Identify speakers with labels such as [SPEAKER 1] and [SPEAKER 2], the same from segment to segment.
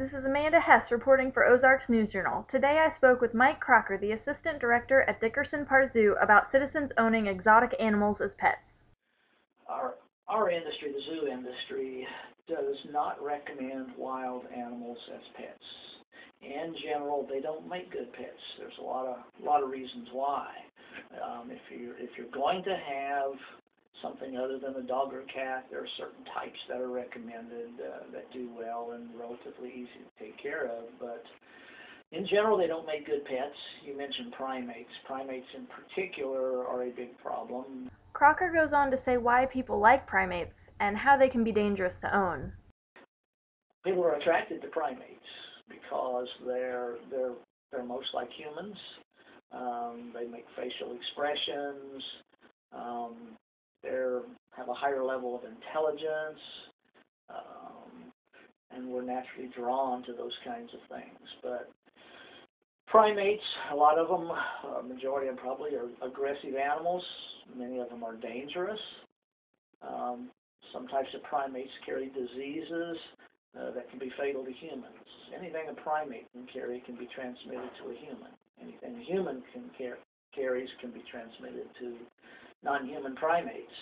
[SPEAKER 1] This is Amanda Hess reporting for Ozarks News Journal. Today I spoke with Mike Crocker, the Assistant Director at Dickerson Park Zoo, about citizens owning exotic animals as pets.
[SPEAKER 2] Our industry, the zoo industry, does not recommend wild animals as pets. In general, they don't make good pets. There's a lot of reasons why. If you're going to have something other than a dog or a cat, there are certain types that are recommended that do well and relatively easy to take care of. But in general, they don't make good pets. You mentioned primates. Primates in particular are a big problem.
[SPEAKER 1] Crocker goes on to say why people like primates and how they can be dangerous to own.
[SPEAKER 2] People are attracted to primates because they're most like humans. They make facial expressions. They have a higher level of intelligence, and we're naturally drawn to those kinds of things. But primates, a lot of them, a majority of them probably, are aggressive animals. Many of them are dangerous. Some types of primates carry diseases that can be fatal to humans. Anything a primate can carry can be transmitted to a human. Anything a human carries can be transmitted to non-human primates.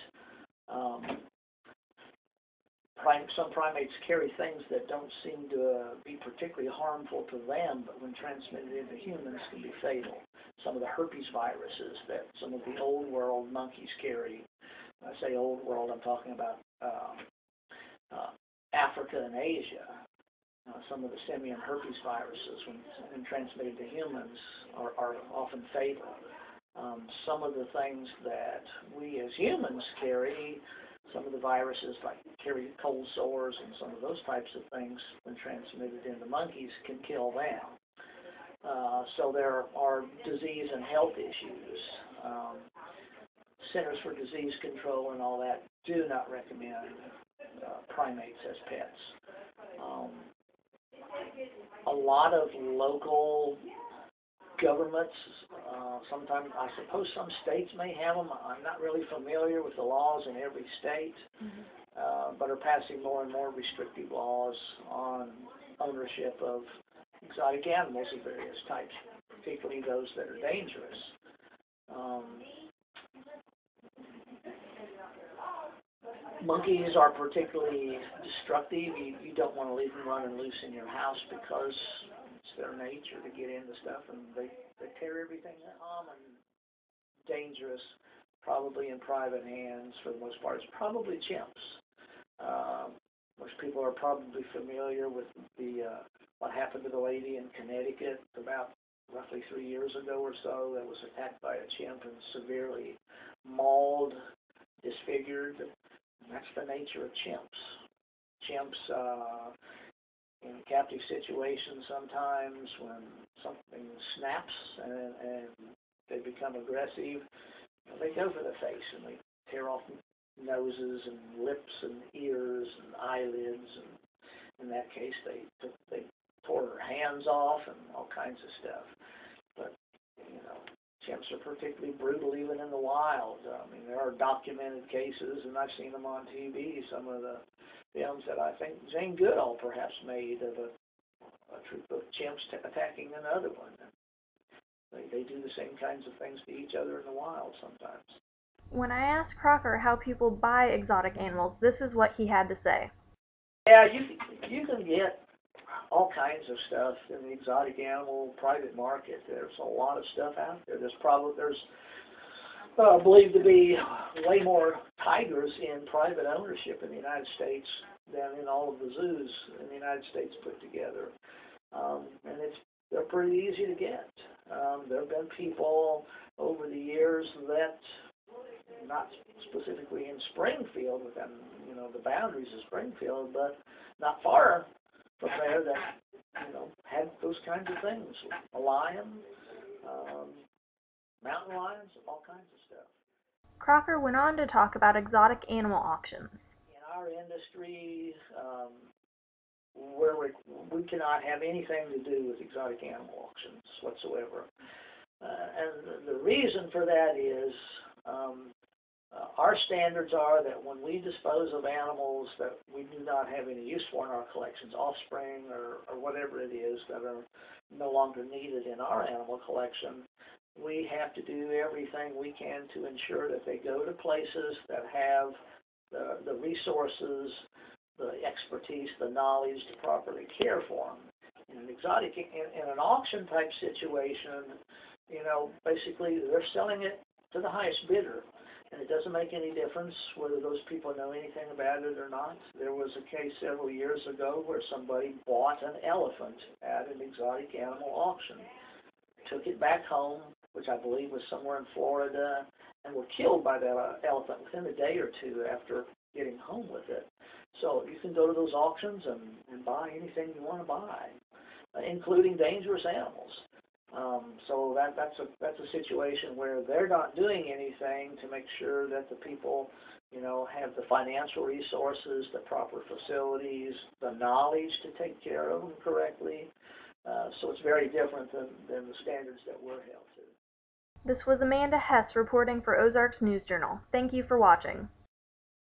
[SPEAKER 2] Some primates carry things that don't seem to be particularly harmful to them, but when transmitted into humans can be fatal. Some of the herpes viruses that some of the old world monkeys carry. When I say old world, I'm talking about Africa and Asia. Some of the simian herpes viruses, when transmitted to humans, are often fatal. Some of the things that we as humans carry, some of the viruses like carry cold sores and some of those types of things, when transmitted into monkeys, can kill them. So there are disease and health issues. Centers for Disease Control and all that do not recommend primates as pets. A lot of local governments, sometimes, I suppose some states may have them. I'm not really familiar with the laws in every state, but are passing more and more restrictive laws on ownership of exotic animals of various types, particularly those that are dangerous. Monkeys are particularly destructive. You don't want to leave them running loose in your house because it's their nature to get into stuff, and they tear everything up. Dangerous, probably in private hands for the most part. It's probably chimps. Most people are probably familiar with what happened to the lady in Connecticut about roughly 3 years ago or so that was attacked by a chimp and severely mauled, disfigured. And that's the nature of chimps. Chimps, in captive situations sometimes, when something snaps and they become aggressive, they go for the face and they tear off noses and lips and ears and eyelids, and in that case they tore her hands off and all kinds of stuff. But chimps are particularly brutal even in the wild. I mean, there are documented cases, and I've seen them on TV, some of the films that I think Jane Goodall perhaps made of a troop of chimps attacking another one. They do the same kinds of things to each other in the wild sometimes.
[SPEAKER 1] When I asked Crocker how people buy exotic animals, this is what he had to say.
[SPEAKER 2] Yeah, you can get all kinds of stuff in the exotic animal private market. There's a lot of stuff out there. There's believed to be way more tigers in private ownership in the United States than in all of the zoos in the United States put together. And they're pretty easy to get. There have been people over the years that, not specifically in Springfield, within the boundaries of Springfield, but not far from there, that had those kinds of things. A lion, mountain lions, all kinds of stuff.
[SPEAKER 1] Crocker went on to talk about exotic animal auctions.
[SPEAKER 2] In our industry, we cannot have anything to do with exotic animal auctions whatsoever. And the reason for that is Our standards are that when we dispose of animals that we do not have any use for in our collections, offspring or whatever it is that are no longer needed in our animal collection, we have to do everything we can to ensure that they go to places that have the resources, the expertise, the knowledge to properly care for them. In an auction type situation, basically they're selling it to the highest bidder. And it doesn't make any difference whether those people know anything about it or not. There was a case several years ago where somebody bought an elephant at an exotic animal auction, took it back home, which I believe was somewhere in Florida, and were killed by that elephant within a day or two after getting home with it. So you can go to those auctions and buy anything you want to buy, including dangerous animals. So that's a situation where they're not doing anything to make sure that the people, have the financial resources, the proper facilities, the knowledge to take care of them correctly. So it's very different than the standards that we're held to.
[SPEAKER 1] This was Amanda Hess reporting for Ozarks News Journal. Thank you for watching.